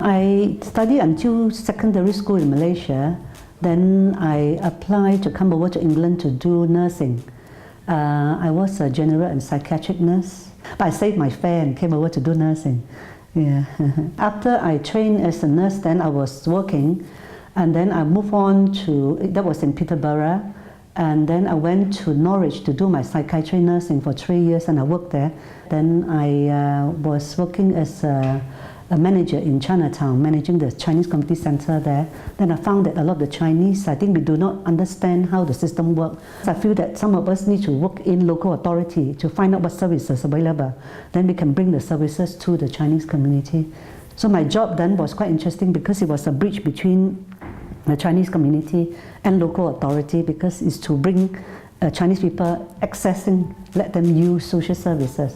I studied until secondary school in Malaysia. Then I applied to come over to England to do nursing. I was a general and psychiatric nurse, but I saved my fare and came over to do nursing. Yeah. After I trained as a nurse, then I was working, and then I moved on to, that was in Peterborough, and then I went to Norwich to do my psychiatry nursing for 3 years, and I worked there. Then I was working as a manager in Chinatown, managing the Chinese Community Centre there. Then I found that a lot of the Chinese, I think we do not understand how the system works. I feel that some of us need to work in local authority to find out what services are available. Then we can bring the services to the Chinese community. So my job then was quite interesting because it was a bridge between the Chinese community and local authority, because it's to bring Chinese people accessing, let them use social services.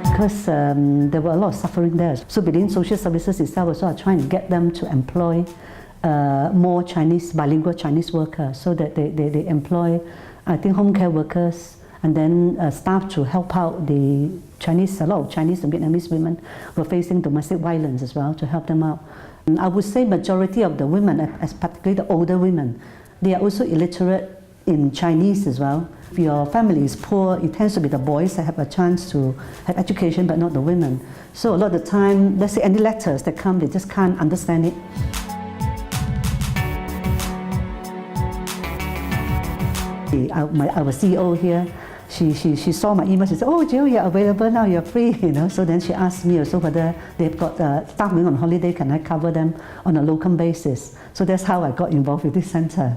Because there were a lot of suffering there. So within social services itself, also I trying to get them to employ more Chinese, bilingual Chinese workers, so that they employ, I think, home care workers, and then staff to help out the Chinese, a lot of Chinese and Vietnamese women were facing domestic violence as well, to help them out. And I would say majority of the women, as particularly the older women, they are also illiterate in Chinese as well. If your family is poor, it tends to be the boys that have a chance to have education, but not the women. So a lot of the time, let's say any letters that come, they just can't understand it. Our CEO here, she saw my email, she said, "Oh, Jill, you're available now, you're free," you know. So then she asked me also whether they've got staff going on holiday, can I cover them on a locum basis? So that's how I got involved with this centre.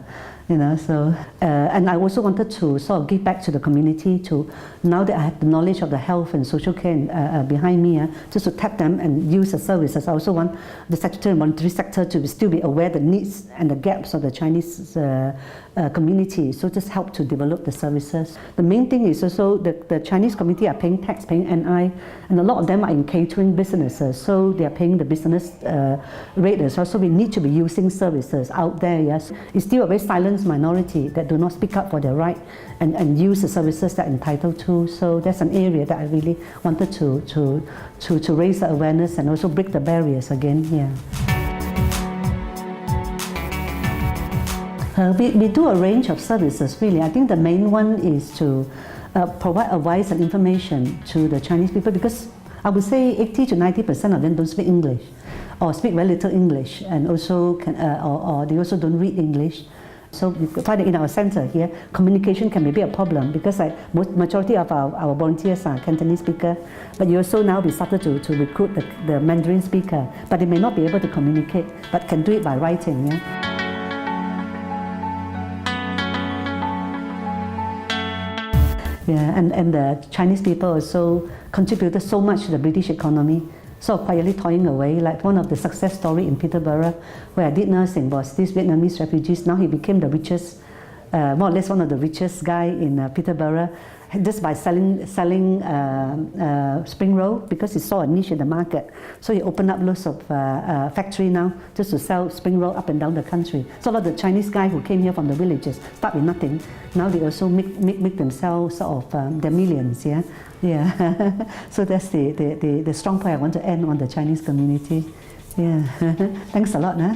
You know, so, and I also wanted to sort of give back to the community, to, now that I have the knowledge of the health and social care behind me, just to tap them and use the services. I also want the statutory and voluntary sector to still be aware of the needs and the gaps of the Chinese community, so just help to develop the services. The main thing is also the Chinese community are paying tax, paying NI, and a lot of them are in catering businesses, so they are paying the business rate as well. So we need to be using services out there, yes. It's still a very silent minority that do not speak up for their right and use the services they're entitled to. So that's an area that I really wanted to raise the awareness and also break the barriers again. Yeah. We do a range of services, really. I think the main one is to provide advice and information to the Chinese people, because I would say 80 to 90% of them don't speak English, or speak very little English, and also or they also don't read English. So we find that in our centre here, communication can be a problem, because majority of our volunteers are Cantonese speaker, but you also now we started to recruit the Mandarin speaker, but they may not be able to communicate, but can do it by writing. Yeah? Yeah, and the Chinese people also contributed so much to the British economy, sort of quietly toiling away. Like one of the success stories in Peterborough, where I did nursing, was this Vietnamese refugees. Now he became the richest, more or less one of the richest guy in Peterborough, just by selling spring roll, because he saw a niche in the market. So he opened up lots of factory now just to sell spring roll up and down the country. So a lot of the Chinese guys who came here from the villages start with nothing. Now they also make themselves sort of their millions. Yeah, yeah. So that's the strong point I want to end on the Chinese community. Yeah. Thanks a lot. Huh?